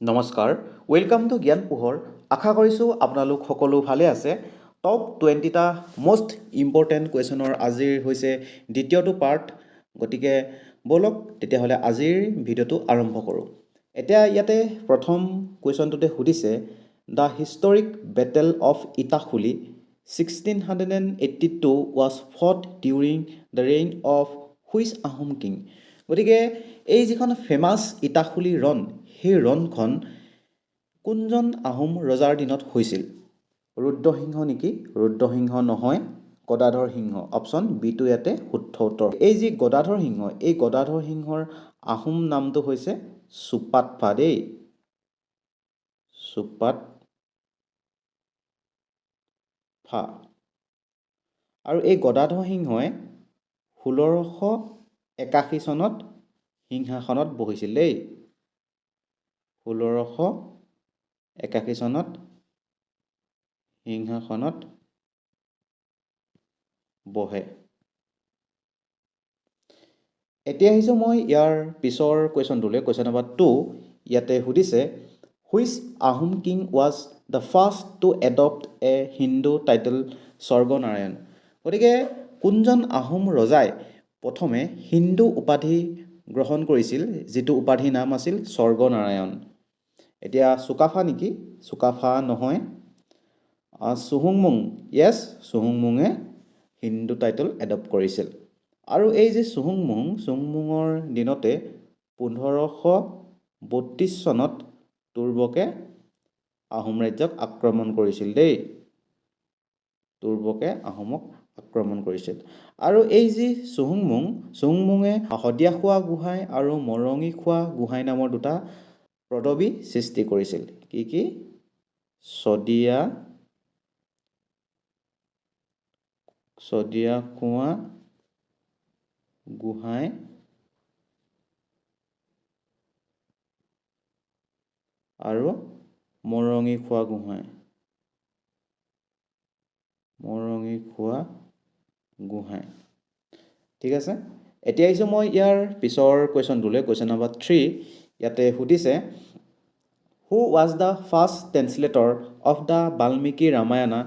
নমস্কাৰ welcome to জ্ঞান পোহৰ আশা কৰিছোঁ আপোনালোক সকলো ভালে আছে টপ 20টা most ইম্পৰ্টেণ্ট কুৱেশ্যনৰ আজিৰ হৈছে দ্বিতীয়টো পাৰ্ট গতিকে বলক তেতিয়াহ'লে আজিৰ ভিডিঅ'টো আৰম্ভ কৰোঁ এতিয়া ইয়াতে প্ৰথম কুৱেশ্যনটোতে সুধিছে the historic battle of Itakhuli 1682 was fought during the reign of which Ahom king গতিকে এই যিখন ফেমাছ ইটাখুলি ৰণ সেই ৰণখন কোনজন আহোম ৰজাৰ দিনত হৈছিল ৰুদ্ৰসিংহ নেকি ৰুদ্ৰসিংহ নহয় গদাধৰ সিংহ অপশ্যন বিটো ইয়াতে শুদ্ধ উত্তৰ এই যি গদাধৰ সিংহ এই গদাধৰ সিংহৰ আহোম নামটো হৈছে চুপাতফা দেই চুপাতফা আৰু এই গদাধৰ সিংহই 1681 চনত সিংহাসনত বহিছিল দেই 1681 চনত সিংহাসনত বহে এতিয়া আহিছোঁ মই ইয়াৰ পিছৰ কুৱেশ্যনটোলৈ কুৱেশ্যন নম্বৰ 2 ইয়াতে সুধিছে which Ahom king was the first to adopt a Hindu title Swarganarayan গতিকে কোনজন আহোম ৰজাই প্ৰথমে হিন্দু উপাধি গ্ৰহণ কৰিছিল যিটো উপাধিৰ নাম আছিল স্বৰ্গনাৰায়ণ এতিয়া চুকাফা নেকি চুকাফা নহয় চুহুংমুং য়েছ চুহুংমুঙে হিন্দু টাইটেল এডপ্ট কৰিছিল আৰু এই যে চুহুংমুঙৰ দিনতে 1532 চনত তুৰ্বকে আহোম ৰাজ্যক আক্ৰমণ কৰিছিল দেই তুৰ্বকে আহোমক আক্ৰমণ কৰিছিল আৰু এই যি চুহুংমুঙে শদিয়াখোৱা গোহাঁই আৰু মৰঙীখোৱা গোহাঁই নামৰ দুটা পদবী সৃষ্টি কৰিছিল কি শদিয়াখোৱা গোহাঁই আৰু মৰঙীখোৱা গোহাঁই ঠিক আছে এতিয়া আহিছোঁ মই ইয়াৰ পিছৰ কুৱেশ্যনটোলৈ কুৱেশ্যন নম্বৰ 3 ইয়াতে সুধিছে who was the first translator of the Valmiki Ramayana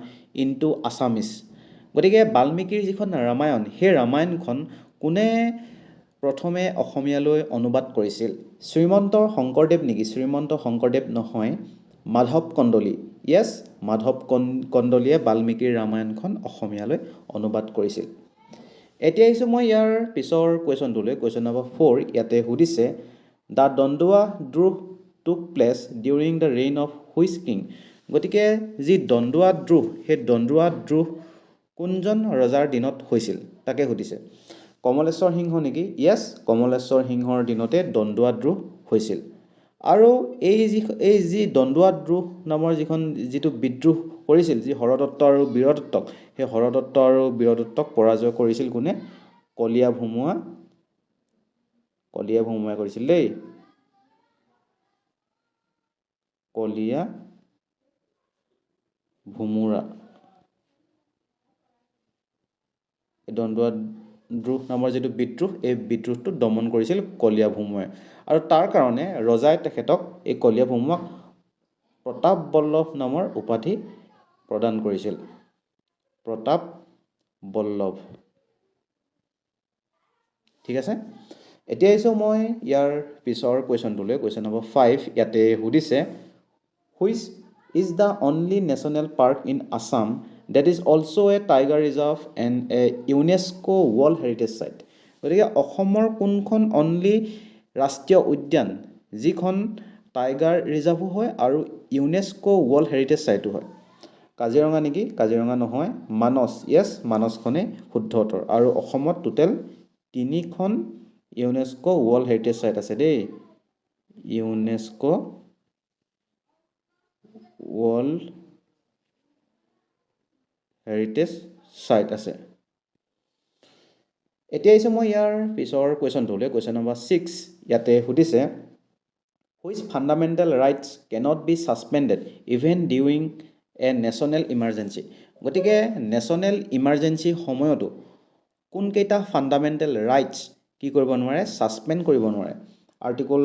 into Assamese গতিকে বাল্মীকিৰ যিখন ৰামায়ণ সেই ৰামায়ণখন কোনে প্ৰথমে অসমীয়ালৈ অনুবাদ কৰিছিল শ্ৰীমন্ত শংকৰদেৱ নেকি শ্ৰীমন্ত শংকৰদেৱ নহয় মাধৱ কন্দলী য়েছ মাধৱ কন্দলীয়ে বাল্মীকিৰ ৰামায়ণখন অসমীয়ালৈ অনুবাদ কৰিছিল এতিয়া আহিছোঁ মই ইয়াৰ পিছৰ কুৱেশ্যনটোলৈ কুৱেশ্যন নম্বৰ 4 ইয়াতে সুধিছে the Dandua Droh took place during the reign of which king গতিকে যি দণ্ডুৱা দ্ৰোহ সেই দণ্ডুৱা দ্ৰোহ কোনজন ৰজাৰ দিনত হৈছিল তাকে সুধিছে কমলেশ্বৰ সিংহ নেকি য়েছ কমলেশ্বৰ সিংহৰ দিনতে দণ্ডুৱা দ্ৰোহ হৈছিল আৰু এই যি দণ্ডুৱা দ্ৰোহ নামৰ যিটো বিদ্ৰোহ কৰিছিল যি হৰদত্ত আৰু বীৰদত্তক সেই হৰদত্ত আৰু বীৰদত্তক পৰাজয় কৰিছিল কোনে কলীয়া ভোমোৱাই কৰিছিল দেই কলীয়া ভোমোৰা দণ্ডুৱা দ্ৰোহ নামৰ যিটো বিদ্ৰোহ এই বিদ্ৰোহটো দমন কৰিছিল কলীয়া ভোমোৱাই আৰু তাৰ কাৰণে ৰজাই তেখেতক এই কলীয়া ভোমোৱাক প্ৰতাপ বল্লভ নামৰ উপাধি প্ৰদান কৰিছিল প্ৰতাপ বল্লভ ঠিক আছে এতিয়া আহিছোঁ মই ইয়াৰ পিছৰ কুৱেশ্যনটোলৈ কুৱেশ্যন নম্বৰ 5 ইয়াতে সুধিছে which is the only national park in Assam that is also a tiger reserve and a UNESCO World Heritage Site গতিকে অসমৰ কোনখন অনলি ৰাষ্ট্ৰীয় উদ্যান যিখন টাইগাৰ ৰিজাৰ্ভো হয় আৰু ইউনেস্কো ৱৰ্ল্ড হেৰিটেজ চাইটো হয় কাজিৰঙা নেকি কাজিৰঙা নহয় মানস য়েছ মানসখনেই শুদ্ধ উত্তৰ আৰু অসমত টোটেল 3খন ইউনেস্কো ৱৰ্ল্ড হেৰিটেজ চাইট আছে দেই ইউনেস্কো ৱৰ্ল্ড হেৰিটেজ চাইট আছে এতিয়া আহিছোঁ মই ইয়াৰ পিছৰ কুৱেশ্যনটোলৈ কুৱেশ্যন নম্বৰ 6 ইয়াতে সুধিছে which fundamental rights cannot be suspended even during a national emergency গতিকে নেশ্যনেল ইমাৰ্জেঞ্চি সময়তো কোনকেইটা ফাণ্ডামেণ্টেল ৰাইটছ কি কৰিব নোৱাৰে ছাছপেণ্ড কৰিব নোৱাৰে আৰ্টিকল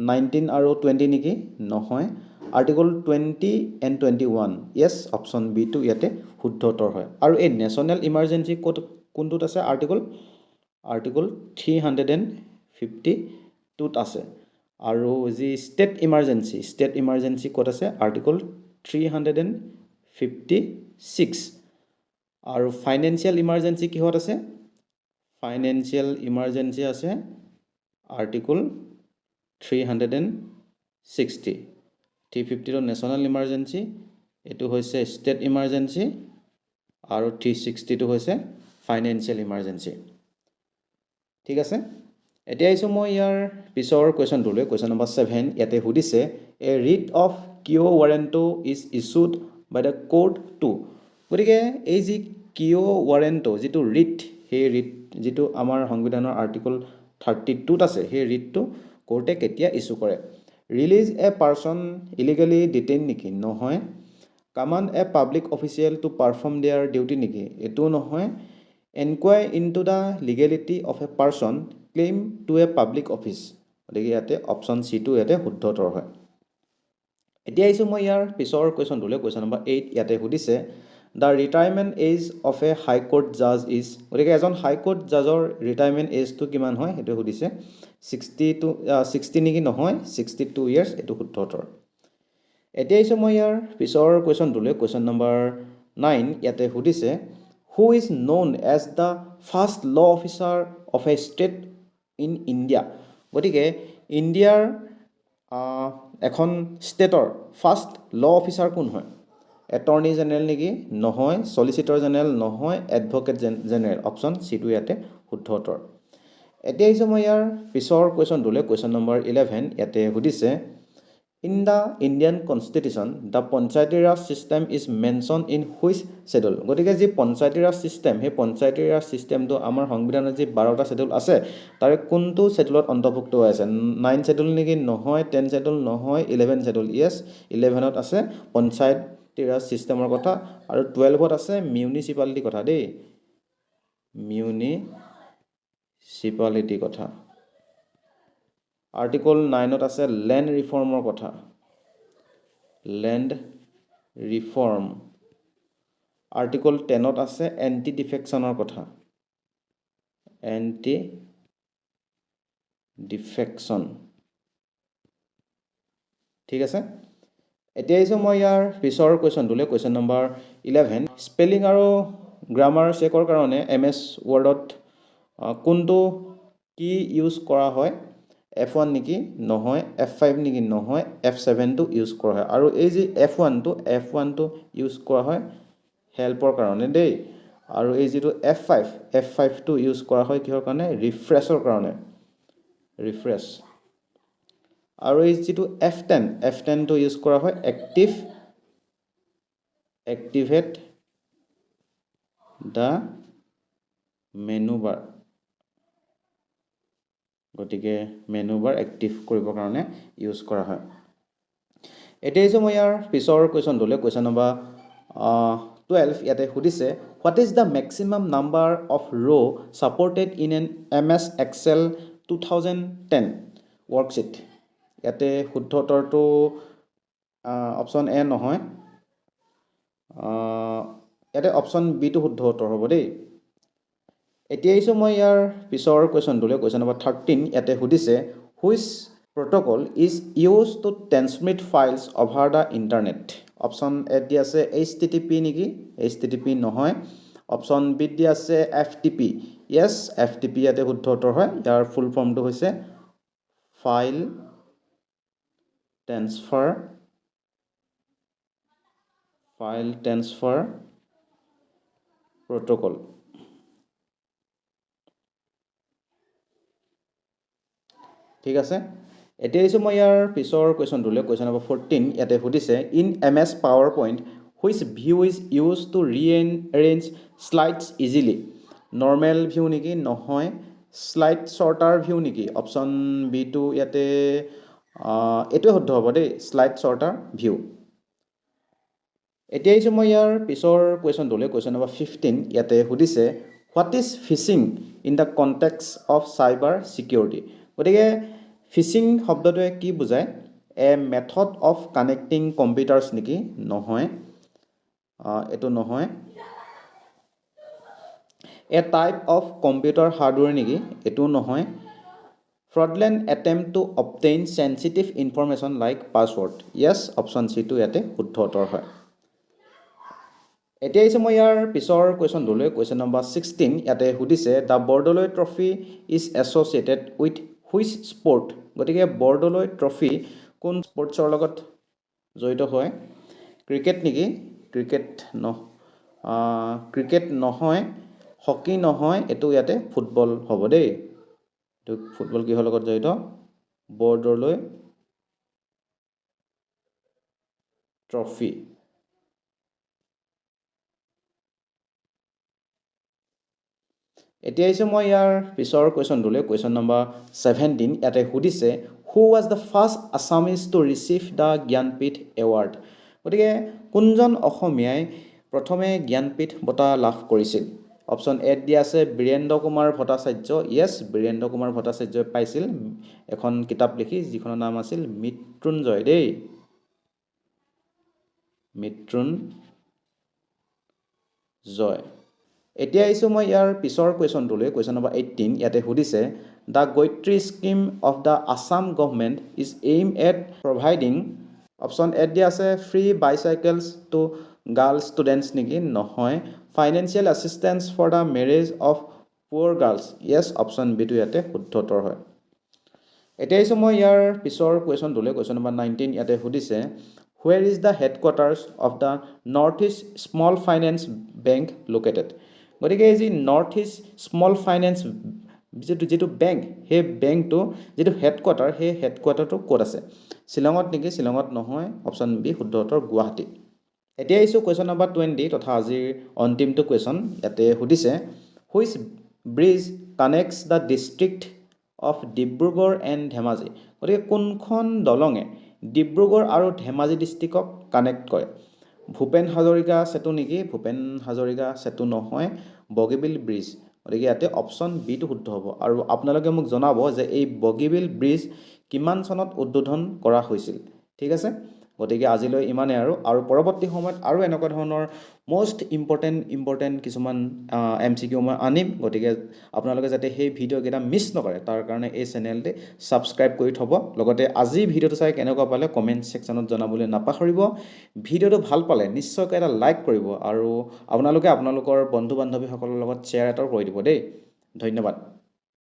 19 আৰু 20 নেকি নহয় article 20 and 21 yes option B টো ইয়াতে শুদ্ধ উত্তৰ হয় আৰু এই নেশ্যনেল ইমাৰ্জেন্সি কোড কোনটোত আছে আৰ্টিকল 352 ত আছে আৰু যি ষ্টেট ইমাৰ্জেন্সি কোড আছে আৰ্টিকল 356 আৰু ফাইনেন্সিয়েল ইমাৰ্জেন্সি কিহত আছে ফাইনেন্সিয়েল ইমাৰ্জেন্সি আছে আৰ্টিকল 360 350 ৰ নেশ্যনেল ইমাৰ্জেন্সি এটো হৈছে ষ্টেট ইমাৰ্জেন্সি আৰু 360 টো হৈছে ফাইনেন্সিয়েল ইমাৰ্জেন্সি ঠিক আছে এতিয়া আইছো মই ইয়াৰ পিছৰ কোৱেশ্চনটোলৈ কোৱেশ্চন নম্বৰ 7 ইয়াতে সুধিছে এ writ of quo warranto is issued by the court to গতিকে এই যি কিও ৱাৰেণ্টো যিটো ৰিট সেই ৰিট যিটো আমাৰ সংবিধানৰ আৰ্টিকল 32 ত আছে সেই ৰিটটো কোৰ্টে কেতিয়া ইছ্যু কৰে release a person illegally detain নেকি নহয় command a public official to perform their duty নেকি এটো নহয় enquire into the legality of a person claim to a public office গতিকে ইয়াতে অপশ্যন সি টো ইয়াতে শুদ্ধ উত্তৰ হয় এতিয়া আইছো মই ইয়াৰ পিছৰ কোৱেশ্চনটোলৈ কোৱেশ্চন নম্বৰ 8 ইয়াতে সুধিছে the retirement age of a high court জাজ ইজ গতিকে এজন হাই কোৰ্ট জাজৰ ৰিটায়াৰমেণ্ট এজটো কিমান হয় সেইটো সুধিছে 60 নেকি নহয় 62 ইয়াৰ্ছ এটো শুদ্ধ উত্তৰ এতিয়া আইছো মই ইয়াৰ পিছৰ কোৱেশ্চনটোলৈ কোৱেশ্চন নম্বৰ 9 ইয়াতে সুধিছে who is known as the first law officer of a state in India গতিকে ইণ্ডিয়াৰ এখন ষ্টেটৰ ফাৰ্ষ্ট ল অফিচাৰ কোন হয় এটৰ্নি জেনেৰেল নেকি নহয় সলিচিটৰ জেনেৰেল নহয় এডভোকেট জেনেৰেল অপশ্যন সি টো ইয়াতে শুদ্ধ উত্তৰ এতিয়া আইছো মই ইয়াৰ পিছৰ কোৱেশ্চনটোলৈ কোৱেশ্চন নম্বৰ 11 ইয়াতে সুধিছে in the Indian constitution the Panchayati Raj system is mention in which schedule গতিকে যি পঞ্চায়তী ৰাজ চিষ্টেম সেই পঞ্চায়তী ৰাজ চিষ্টেমটো আমাৰ সংবিধানৰ যি 12টা শেডুল আছে তাৰে কোনটো শেডুলত অন্তৰ্ভুক্ত হৈ আছে 9 শেডুল নেকি নহয় 10 শেডুল নহয় 11 শেডুল ইয়েছ 11ত আছে পঞ্চায়তী ৰাজ চিষ্টেমৰ কথা আৰু 12ত আছে মিউনিচিপালিটি কথা দেই মিউনিচিপালিটি কথা আৰ্টিকল 9ত আছে ল্যান্ড ৰিফৰ্মৰ কথা ল্যান্ড ৰিফৰ্ম আৰ্টিকল 10ত আছে এন্টি ডিফেকশনৰ কথা এন্টি ডিফেকশন ঠিক আছে এতিয়া আইছো মই ইয়াৰ পিছৰ কোৱেশ্চনটোলৈ কোৱেশ্চন নম্বৰ 11 স্পেলিং আৰু গ্ৰামাৰ চেকৰ কাৰণে এমএছ ৱৰ্ডত কোনটো কি ইউজ কৰা হয় F1 নেকি নহয় F5 নেকি নহয় F7 টো ইউজ কৰা হয় আৰু এই যে F1 টো ইউজ কৰা হয় হেল্পৰ কাৰণে দেই আৰু এই যেটো F5 টো ইউজ কৰা হয় কিহৰ কাৰণে ৰিফ্ৰেছৰ কাৰণে ৰিফ্ৰেছ আৰু এই যেটো F10 টো ইউজ কৰা হয় এক্টিভেট দা মেনু বাৰ গতিকে মেনু বাৰ এক্টিভ কৰিবৰ কাৰণে ইউজ কৰা হয় এতিয়া যে মই ইয়াৰ পিছৰ কোৱেশ্চনটোলৈ কোৱেশ্চন নম্বৰ 12 ইয়াতে সুধিছে what is the maximum number of ৰ supported in an MS Excel 2010 ৱৰ্কশীট ইয়াতে শুদ্ধ উত্তৰটো অপশ্যন এ নহয় ইয়াতে অপশ্যন বি টো শুদ্ধ উত্তৰ হ'ব দেই এতিয়া আইছো মই ইয়াৰ পিছৰ কোৱেশ্চনটোলৈ কোৱেশ্চন নম্বৰ 13 ইয়াতে সুধিছে which protocol is used to transmit files over the internet option A দি আছে http নেকি http নহয় অপশ্যন বি দি আছে ftp yes ftp ইয়াতে শুদ্ধ উত্তৰ হয় ইয়াৰ ফুল ফৰ্মটো হৈছে ফাইল ট্ৰান্সফাৰ protocol ঠিক আছে এতিয়া আইছো মই ইয়াৰ পিছৰ কোৱেশ্চনটোলৈ কোৱেশ্চন নম্বৰ 14 ইয়াতে সুধিছে in MS PowerPoint which view is use to rearrange slides easily normal view নেকি নহয় স্লাইড শৰ্টাৰ ভিউ নেকি অপশ্যন বি টো ইয়াতে এটো শুদ্ধ হ'ব দেই স্লাইড শৰ্টাৰ ভিউ এতিয়া আইছো মই ইয়াৰ পিছৰ কোৱেশ্চনটোলৈ কোৱেশ্চন নম্বৰ 15 ইয়াতে সুধিছে what is fishing in the context of cyber security গতিকে ফিচিং শব্দটোৱে কি বুজায় এ মেথড অফ কানেক্টিং কম্পিউটাৰ্ছ নেকি নহয় এইটো নহয় এ টাইপ অফ কম্পিউটাৰ হাৰ্ডৱেৰ নেকি এইটো নহয় fraudulent attempt to obtain sensitive information like password yes option C টো ইয়াতে শুদ্ধ উত্তৰ হয় এতিয়া আহিছে মই ইয়াৰ পিছৰ কুৱেশ্যনটোলৈ কুৱেশ্যন নম্বৰ 16 ইয়াতে সুধিছে the Bordoloi trophy is associated with which sport গতিকে বৰদলৈ ট্ৰফি কোন স্পৰ্টছৰ লগত জড়িত হয় ক্ৰিকেট নেকি ক্ৰিকেট নহয় হকি নহয় এইটো ইয়াতে ফুটবল হ'ব দেই এইটো ফুটবল কিহৰ লগত জড়িত বৰদলৈ ট্ৰফি এতিয়া আহিছে মই ইয়াৰ পিছৰ কুৱেশ্যনটোলৈ কুৱেশ্যন নম্বৰ 17 ইয়াতে সুধিছে who was the first Assamese to receive the Jnanpith award গতিকে কোনজন অসমীয়াই প্ৰথমে জ্ঞানপীঠ বঁটা লাভ কৰিছিল অপশ্যন এত দিয়া আছে বীৰেন্দ্ৰ কুমাৰ ভট্টাচাৰ্য য়েছ বীৰেন্দ্ৰ কুমাৰ ভট্টাচাৰ্যই পাইছিল এখন কিতাপ লিখি যিখনৰ নাম আছিল মৃত্যুঞ্জয় দেই মৃত্যুঞ্জয় এতিয়া আহিছোঁ মই ইয়াৰ পিছৰ কুৱেশ্যনটোলৈ কুৱেশ্যন নম্বৰ 18 ইয়াতে সুধিছে দ্য গৈত্ৰী scheme of the Assam government is aim at providing option এত দিয়া আছে free bicycles to girls students নেকি নহয় financial assistance for the marriage of poor girls yes option বিটো ইয়াতে শুদ্ধ উত্তৰ হয় এতিয়া আহিছোঁ মই ইয়াৰ পিছৰ কুৱেশ্যনটোলৈ কুৱেশ্যন নম্বৰ 19 ইয়াতে সুধিছে where is the headquarters of the north east small finance bank located গতিকে এই যি নৰ্থ ইষ্ট স্মল ফাইনেন্স যিটো বেংক সেই বেংকটো যিটো হেডকোৱাৰ্টাৰ সেই হেডকোৱাৰ্টাৰটো ক'ত আছে শ্বিলঙত নেকি শ্বিলঙত নহয় অপশ্যন বি শুদ্ধ উত্তৰ গুৱাহাটী এতিয়া আহিছোঁ কুৱেশ্যন নম্বৰ 20 তথা আজিৰ অন্তিমটো কুৱেশ্যন ইয়াতে সুধিছে which bridge কানেক্টছ the district of Dibrugarh and Dhemaji গতিকে কোনখন দলঙে ডিব্ৰুগড় আৰু ধেমাজি ডিষ্ট্ৰিক্টক কানেক্ট কৰে ভূপেন হাজৰিকা সেতু নেকি ভূপেন হাজৰিকা সেতু নহয় বগীবিল ব্ৰিজ গতিকে ইয়াতে অপশ্যন বিটো শুদ্ধ হ'ব আৰু আপোনালোকে মোক জনাব যে এই বগীবিল ব্ৰিজ কিমান চনত উদ্বোধন কৰা হৈছিল ঠিক আছে গতিকে আজিলৈ ইমানে আৰু পৰৱৰ্তী সময়ত আৰু এনেকুৱা ধৰণৰ মোষ্ট ইম্পৰ্টেণ্ট কিছুমান MCQ মই আনিম গতিকে আপোনালোকে যাতে সেই ভিডিঅ'কেইটা মিছ নকৰে তাৰ কাৰণে এই চেনেলটি ছাবস্ক্ৰাইব কৰি থ'ব লগতে আজি ভিডিঅ'টো চাই কেনেকুৱা পালে কমেণ্ট ছেকশ্যনত জনাবলৈ নাপাহৰিব ভিডিঅ'টো ভাল পালে নিশ্চয়কৈ এটা লাইক কৰিব আৰু আপোনালোকে আপোনালোকৰ বন্ধু বান্ধৱীসকলৰ লগত শ্বেয়াৰ এটাও কৰি দিব দেই ধন্যবাদ